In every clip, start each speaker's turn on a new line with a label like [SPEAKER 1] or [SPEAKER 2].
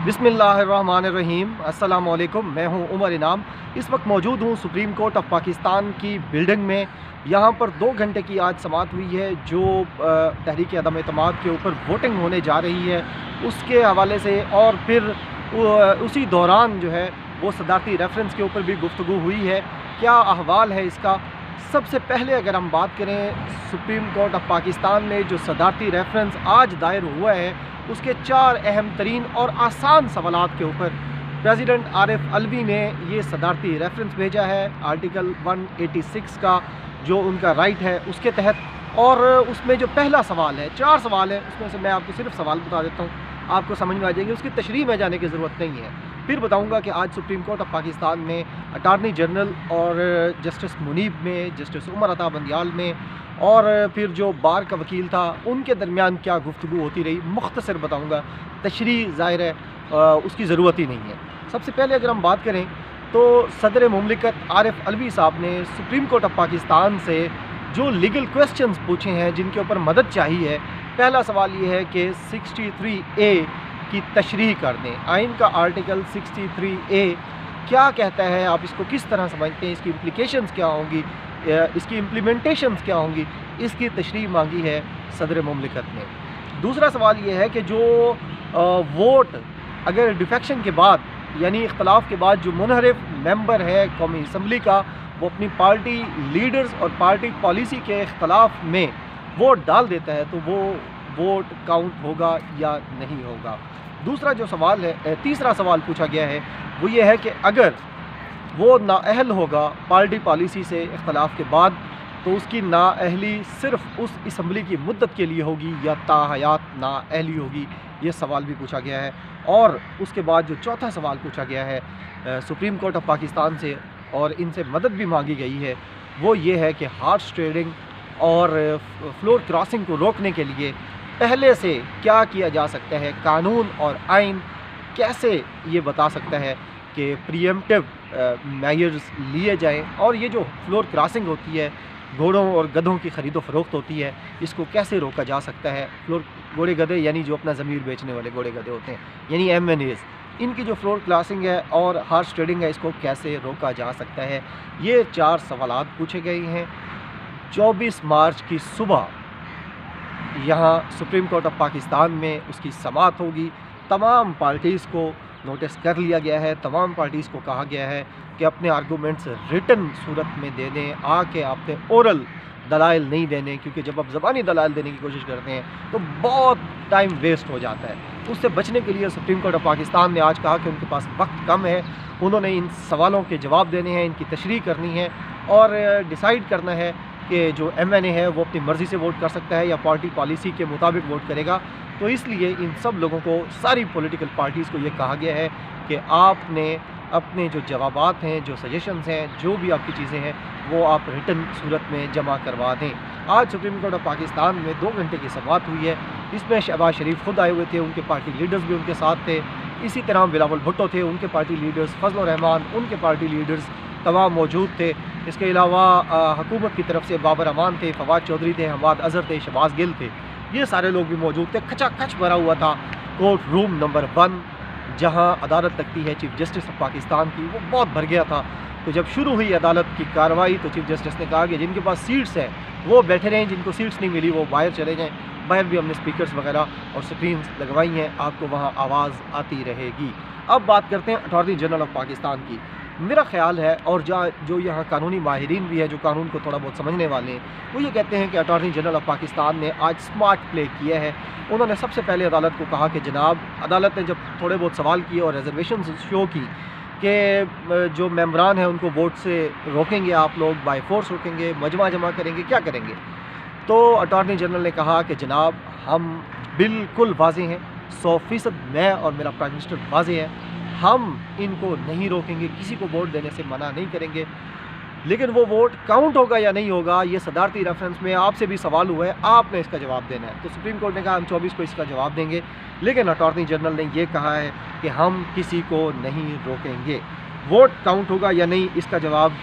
[SPEAKER 1] बिस्मिल्लाहिर्रहमानिर्रहीम। अस्सलाम वालेकुम। मैं हूं उमर इनाम। इस वक्त मौजूद हूं सुप्रीम कोर्ट ऑफ पाकिस्तान की बिल्डिंग में। यहां पर 2 घंटे की आज समाअत हुई है जो तहरीक अदम एतमाद के ऊपर वोटिंग होने जा रही है उसके हवाले से, और फिर उसी दौरान जो है वो सदारती रेफरेंस के ऊपर भी गुफ्तगू हुई है। क्या अहवाल है इसका? सबसे पहले अगर हम बात करें सुप्रीम कोर्ट ऑफ पाकिस्तान में जो सदारती रेफरेंस आज दायर हुआ है उसके 4 अहम तरीन और आसान सवालात के ऊपर प्रेसिडेंट आरिफ अलवी ने ये सदारती रेफरेंस भेजा है आर्टिकल 186 का जो उनका राइट है उसके तहत। और उसमें जो पहला सवाल है, 4 सवाल है, उसमें से मैं आपको सिर्फ सवाल बता देता हूँ, आपको समझ में आ जाएंगे, उसकी तशरीह में जाने की ज़रूरत नहीं है। फिर बताऊंगा कि आज सुप्रीम कोर्ट ऑफ पाकिस्तान में अटार्नी जनरल और जस्टिस मुनीब में, जस्टिस उमर अता बंदियाल में, और फिर जो बार का वकील था उनके दरमियान क्या गुफ्तगू होती रही, मुख्तसर बताऊंगा। तशरीह ज़ाहिर है उसकी ज़रूरत ही नहीं है। सबसे पहले अगर हम बात करें तो सदर मुमलिकत आरिफ अलवी साहब ने सुप्रीम कोर्ट ऑफ पाकिस्तान से जो लीगल क्वेश्चंस पूछे हैं जिनके ऊपर मदद चाहिए, पहला सवाल ये है कि 63A की तशरीह कर दें। आइन का आर्टिकल 63A क्या कहता है, आप इसको किस तरह समझते हैं, इसकी इम्प्लिकेशंस क्या होंगी, इसकी इम्प्लीमेंटेशंस क्या होंगी, इसकी तशरीह मांगी है सदर मुमलिकत ने। दूसरा सवाल ये है कि जो वोट अगर डिफेक्शन के बाद यानी इख्तलाफ के बाद जो मुनहरिफ मेंबर है कौमी असम्बली का वो अपनी पार्टी लीडर्स और पार्टी पॉलिसी के इख्तलाफ में वोट डाल देता है तो वो वोट काउंट होगा या नहीं होगा। दूसरा जो सवाल है, तीसरा सवाल पूछा गया है वो ये है कि अगर वो नाअहल होगा पार्टी पॉलिसी से इख्तलाफ के बाद तो उसकी नाअहली सिर्फ उस असम्बली की मुद्दत के लिए होगी या ताहयात नाअहली होगी, ये सवाल भी पूछा गया है। और उसके बाद जो चौथा सवाल पूछा गया है सुप्रीम कोर्ट ऑफ पाकिस्तान से और इनसे मदद भी मांगी गई है वो ये है कि हार्स ट्रेडिंग और फ्लोर क्रॉसिंग को रोकने के लिए पहले से क्या किया जा सकता है, कानून और आइन कैसे ये बता सकता है कि प्रीएम्प्टिव मेजर्स लिए जाएं, और ये जो फ्लोर क्रॉसिंग होती है, घोड़ों और गधों की ख़रीदो फ़रोख्त होती है, इसको कैसे रोका जा सकता है। घोड़े गधे यानी जो अपना ज़मीर बेचने वाले घोड़े गधे होते हैं यानी MNAs, इनकी जो फ्लोर क्रॉसिंग है और हार्स ट्रेडिंग है इसको कैसे रोका जा सकता है। ये 4 सवालात पूछे गए हैं। 24 मार्च की सुबह यहाँ सुप्रीम कोर्ट ऑफ पाकिस्तान में उसकी समाअत होगी। तमाम पार्टीज़ को नोटिस कर लिया गया है, तमाम पार्टीज़ को कहा गया है कि अपने आर्गूमेंट्स रिटन सूरत में दे दें, आके आपने ओरल दलाइल नहीं देने, क्योंकि जब आप ज़बानी दलाइल देने की कोशिश करते हैं तो बहुत टाइम वेस्ट हो जाता है। उससे बचने के लिए सुप्रीम कोर्ट ऑफ पाकिस्तान ने आज कहा कि उनके पास वक्त कम है, उन्होंने इन सवालों के जवाब देने हैं, इनकी तशरीह करनी है और डिसाइड करना है कि जो MNA है वो अपनी मर्ज़ी से वोट कर सकता है या पार्टी पॉलिसी के मुताबिक वोट करेगा। तो इसलिए इन सब लोगों को, सारी पॉलिटिकल पार्टीज़ को ये कहा गया है कि आपने अपने जो जवाबात हैं, जो सजेशंस हैं, जो भी आपकी चीज़ें हैं वो आप रिटन सूरत में जमा करवा दें। आज सुप्रीम कोर्ट ऑफ पाकिस्तान में 2 घंटे की समाअत हुई है। इसमें शहबाज शरीफ खुद आए हुए थे, उनके पार्टी लीडर्स भी उनके साथ थे, इसी तरह बिलावल भुट्टो थे, उनके पार्टी लीडर्स, फजल रहमान उनके पार्टी लीडर्स तमाम मौजूद थे। इसके अलावा हुकूमत की तरफ से बाबर अमान थे, फवाद चौधरी थे, हमाद अजहर थे, शहबाज गिल थे, ये सारे लोग भी मौजूद थे। खचाखच भरा हुआ था कोर्ट रूम नंबर 1 जहां अदालत लगती है चीफ जस्टिस ऑफ पाकिस्तान की, वो बहुत भर गया था। तो जब शुरू हुई अदालत की कार्रवाई तो चीफ जस्टिस ने कहा कि जिनके पास सीट्स हैं वो बैठे रहें, जिनको सीट्स नहीं मिली वो बाहर चले जाएं। बाहर भी हमने स्पीकर्स वगैरह और स्क्रीन लगवाई हैं, आपको वहाँ आवाज़ आती रहेगी। अब बात करते हैं अटॉर्नी जनरल ऑफ पाकिस्तान की। मेरा ख्याल है, और जो यहाँ कानूनी माहिरीन भी है जो कानून को थोड़ा बहुत समझने वाले हैं, वो ये कहते हैं कि अटॉर्नी जनरल ऑफ पाकिस्तान ने आज स्मार्ट प्ले किया है। उन्होंने सबसे पहले अदालत को कहा कि जनाब, अदालत ने जब थोड़े बहुत सवाल किए और रिजर्वेशन शो की कि जो मेम्बरान हैं उनको वोट से रोकेंगे, आप लोग बाय फोर्स रोकेंगे, मजमा जमा करेंगे, क्या करेंगे, तो अटॉर्नी जनरल ने कहा कि जनाब हम बिल्कुल वाज़ेह हैं, 100% मैं और मेरा प्राइम मिनिस्टर वाज़ेह है, हम इनको नहीं रोकेंगे, किसी को वोट देने से मना नहीं करेंगे, लेकिन वो वोट काउंट होगा या नहीं होगा ये सदारती रेफरेंस में आपसे भी सवाल हुआ है, आपने इसका जवाब देना है। तो सुप्रीम कोर्ट ने कहा हम 24 को इसका जवाब देंगे, लेकिन अटॉर्नी जनरल ने ये कहा है कि हम किसी को नहीं रोकेंगे। वोट काउंट होगा या नहीं इसका जवाब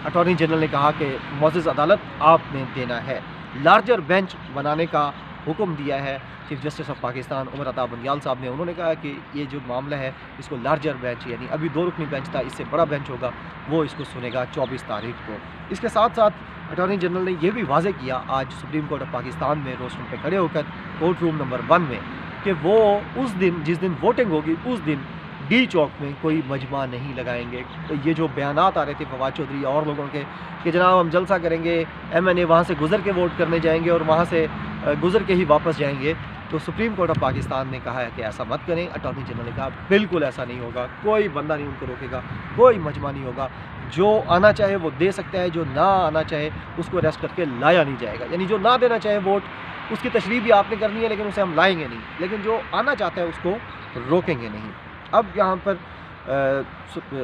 [SPEAKER 1] अटॉर्नी जनरल ने कहा कि मुअज़्ज़ज़ अदालत आपने देना है। लार्जर बेंच बनाने का हुक्म दिया है chief justice of Pakistan Umar Ata Bandial साहब ने। उन्होंने कहा कि ये जो मामला है इसको लार्जर बेंच, यानी अभी 2 रुकनी बेंच था, इससे बड़ा बेंच होगा, वो इसको सुनेगा 24 तारीख को। इसके साथ साथ अटॉर्नी जनरल ने यह भी वाज़ेह किया आज सुप्रीम कोर्ट ऑफ पाकिस्तान में रोस्टम पे खड़े होकर कोर्ट रूम नंबर 1 में कि वो उस दिन जिस दिन वोटिंग होगी उस दिन डी चौक में कोई मजमा नहीं लगाएंगे। तो ये जो बयानात आ रहे थे फवाद चौधरी और लोगों के कि जनाब हम जलसा करेंगे, MNA वहाँ से गुजर के वोट करने जाएंगे और वहाँ से गुजर के ही वापस जाएंगे, तो सुप्रीम कोर्ट ऑफ पाकिस्तान ने कहा है कि ऐसा मत करें। अटॉर्नी जनरल ने कहा बिल्कुल ऐसा नहीं होगा, कोई बंदा नहीं उनको रोकेगा, कोई मजमा नहीं होगा, जो आना चाहे वो दे सकता है, जो ना आना चाहे उसको अरेस्ट करके लाया नहीं जाएगा। यानी जो ना देना चाहे वोट, उसकी तशरीह भी आपने करनी है लेकिन उसे हम लाएंगे नहीं, लेकिन जो आना चाहता है उसको रोकेंगे नहीं। अब यहाँ पर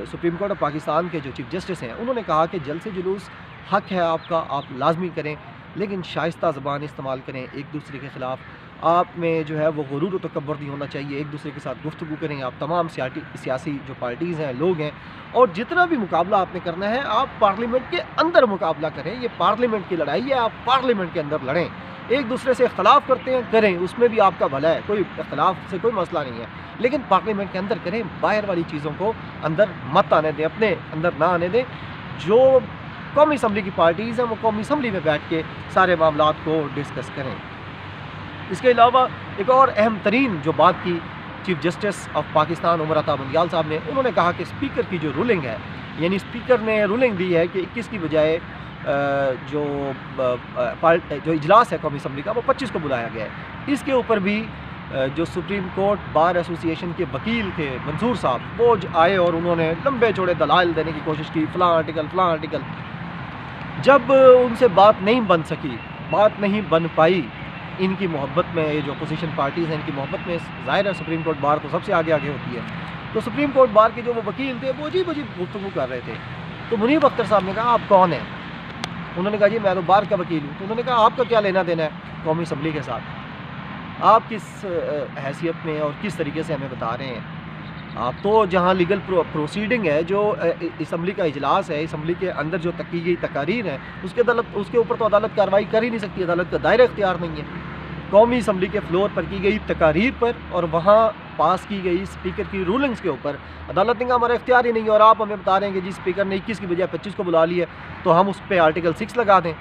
[SPEAKER 1] सुप्रीम कोर्ट ऑफ पाकिस्तान के जो चीफ जस्टिस हैं उन्होंने कहा कि जलसे जुलूस हक है आपका, आप लाजमी करें, लेकिन शाइस्ता ज़बान इस्तेमाल करें, एक दूसरे के ख़िलाफ़ आप में जो है वो गुरूर और तकब्बुर नहीं होना चाहिए, एक दूसरे के साथ गुफ्तगू करें। आप तमाम सियासी जो पार्टीज़ हैं, लोग हैं, और जितना भी मुकाबला आपने करना है आप पार्लियामेंट के अंदर मुकाबला करें। ये पार्लियामेंट की लड़ाई है, आप पार्लियामेंट के अंदर लड़ें। एक दूसरे से इख्तलाफ करते हैं, करें, उसमें भी आपका भला है, कोई इख्तलाफ से कोई मसला नहीं है, लेकिन पार्लियामेंट के अंदर करें, बाहर वाली चीज़ों को अंदर मत आने दें, अपने अंदर ना आने दें। जो कौमी असम्बली की पार्टीज़ हैं वो कौमी असम्बली में बैठ के सारे मामलात को डिस्कस करें। इसके अलावा एक और अहम तरीन जो बात की chief justice of Pakistan Umar Ata Bandial साहब ने, उन्होंने कहा कि स्पीकर की जो रूलिंग है, यानी स्पीकर ने रूलिंग दी है कि 21 की बजाय जो इजलास है कौमी असम्बली का वो 25 को बुलाया गया है। इसके ऊपर भी जो सुप्रीम कोर्ट बार एसोसिएशन के वकील थे मंसूर साहब, वो आए और उन्होंने लंबे चौड़े दलाइल देने की कोशिश की, फ़लाँ आर्टिकल। जब उनसे बात नहीं बन सकी, बात नहीं बन पाई, इनकी मोहब्बत में, ये जो अपोजिशन पार्टीज़ हैं इनकी मोहब्बत में, ज़ाहिर है सुप्रीम कोर्ट बार तो सबसे आगे होती है, तो सुप्रीम कोर्ट बार के जो वो वकील थे वो अजीब गुफ्तगू कर रहे थे। तो मुनीब अख्तर साहब ने कहा आप कौन हैं? उन्होंने कहा जी मैं तो बार का वकील हूँ। तो उन्होंने कहा आपका क्या लेना देना है कौमी असम्बली के साथ, आप किस हैसियत में और किस तरीके से हमें बता रहे हैं? आप तो जहाँ लीगल प्रोसीडिंग है, जो असम्बली का इजलास है, असम्बली के अंदर जो की गई तकारीर है, उसके ऊपर तो अदालत कार्रवाई कर ही नहीं सकती, अदालत का दायरा इख्तियार नहीं है। कौमी असम्बली के फ्लोर पर की गई तकारीर पर और वहाँ पास की गई स्पीकर की रूलिंग्स के ऊपर अदालत ने कहा हमारा इख्तियार ही नहीं है, और आप हमें बता रहे हैं कि जी स्पीकर ने 21 की बजाय 25 को बुला लिया, तो हम उस पर आर्टिकल 6 लगा दें।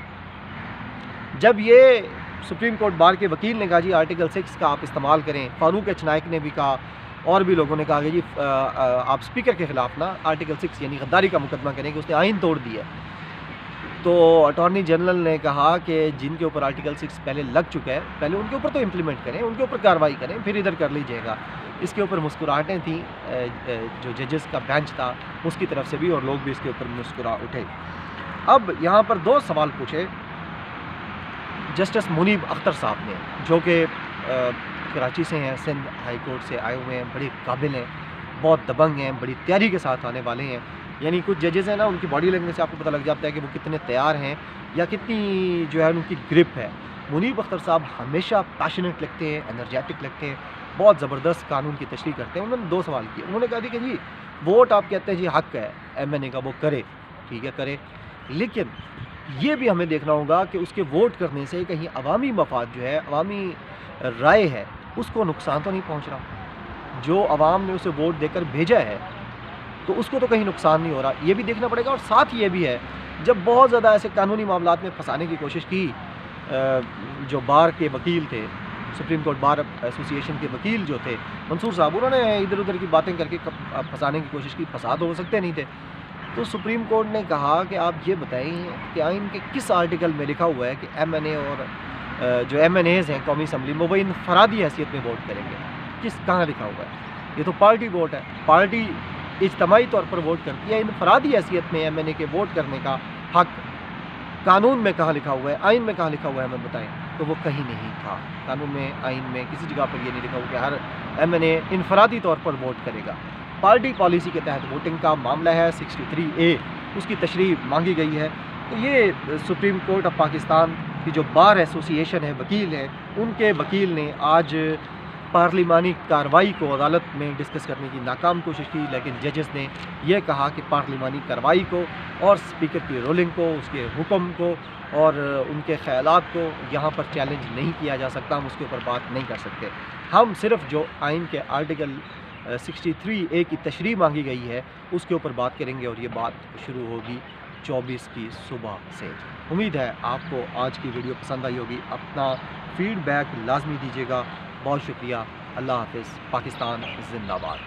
[SPEAKER 1] जब ये सुप्रीम कोर्ट बार के वकील ने कहा जी आर्टिकल 6 का आप इस्तेमाल करें, फारूक एच नाइक ने भी कहा और भी लोगों ने कहा कि जी आप स्पीकर के ख़िलाफ़ ना आर्टिकल 6 यानी गद्दारी का मुकदमा करें कि उसने आइन तोड़ दिया। तो अटॉर्नी जनरल ने कहा कि जिनके ऊपर आर्टिकल 6 पहले लग चुका है, पहले उनके ऊपर तो इम्प्लीमेंट करें, उनके ऊपर कार्रवाई करें, फिर इधर कर लीजिएगा। इसके ऊपर मुस्कुराहटें थीं, जो जजेस का बेंच था उसकी तरफ से भी, और लोग भी इसके ऊपर मुस्कुरा उठे। अब यहाँ पर 2 सवाल पूछे जस्टिस मुनीब अख्तर साहब ने, जो कि कराची से हैं, सिंध हाई कोर्ट से आए हुए हैं, बड़े काबिल हैं, बहुत दबंग हैं, बड़ी तैयारी के साथ आने वाले हैं। यानी कुछ जजेस हैं ना, उनकी बॉडी लैंग्वेज से आपको पता लग जाता है कि वो कितने तैयार हैं या कितनी जो है उनकी ग्रिप है। मुनीब अख्तर साहब हमेशा पैशनेट लगते हैं, एनर्जेटिक लगते हैं, बहुत ज़बरदस्त कानून की तशरीह करते हैं। उन्होंने 2 सवाल किए। उन्होंने कहा कि जी वोट आप कहते हैं जी हक है MNA का, वो करे, ठीक है करे, लेकिन ये भी हमें देखना होगा कि उसके वोट करने से कहीं अवामी मफाद जो है, अवामी राय है, उसको नुकसान तो नहीं पहुँच रहा। जो अवाम ने उसे वोट देकर भेजा है तो उसको तो कहीं नुकसान नहीं हो रहा, ये भी देखना पड़ेगा। और साथ ही ये भी है, जब बहुत ज़्यादा ऐसे कानूनी मामलात में फंसाने की कोशिश की, जो बार के वकील थे, सुप्रीम कोर्ट बार एसोसिएशन के वकील जो थे मंसूर साहब, उन्होंने इधर उधर की बातें करके फंसाने की कोशिश की, फसाद हो सकते नहीं थे। तो सुप्रीम कोर्ट ने कहा कि आप ये बताएं कि आइन के किस आर्टिकल में लिखा हुआ है कि MNA और जो MNAs हैं कौमी असम्बली में वो इनफरादी हैसियत में वोट करेंगे, कहाँ लिखा हुआ है? ये तो पार्टी वोट है, पार्टी इज्तमाही तौर पर वोट करती है, इनफरादी हैसियत में MNA के वोट करने का हक कानून में कहाँ लिखा हुआ है, आइन में कहाँ लिखा हुआ है, हमें बताएं। तो वो कहीं नहीं था, कानून में, आइन में, किसी जगह पर ये नहीं लिखा हुआ कि हर MNA इनफरादी तौर पर वोट करेगा। पार्टी पॉलिसी के तहत वोटिंग का मामला है, 63A उसकी तशरीह मांगी गई है। तो ये सुप्रीम कोर्ट ऑफ पाकिस्तान की जो बार एसोसिएशन है, वकील हैं, उनके वकील ने आज पार्लिमानी कार्रवाई को अदालत में डिस्कस करने की नाकाम कोशिश की, लेकिन जजेस ने यह कहा कि पार्लिमानी कार्रवाई को और स्पीकर की रोलिंग को, उसके हुक्म को और उनके ख़यालात को यहाँ पर चैलेंज नहीं किया जा सकता, हम उसके ऊपर बात नहीं कर सकते। हम सिर्फ जो आइन के आर्टिकल 63A की तशरीह मांगी गई है उसके ऊपर बात करेंगे और ये बात शुरू होगी 24 की सुबह से। उम्मीद है आपको आज की वीडियो पसंद आई होगी। अपना फीडबैक लाजमी दीजिएगा। बहुत शुक्रिया। अल्लाह हाफ़िज़। पाकिस्तान जिंदाबाद।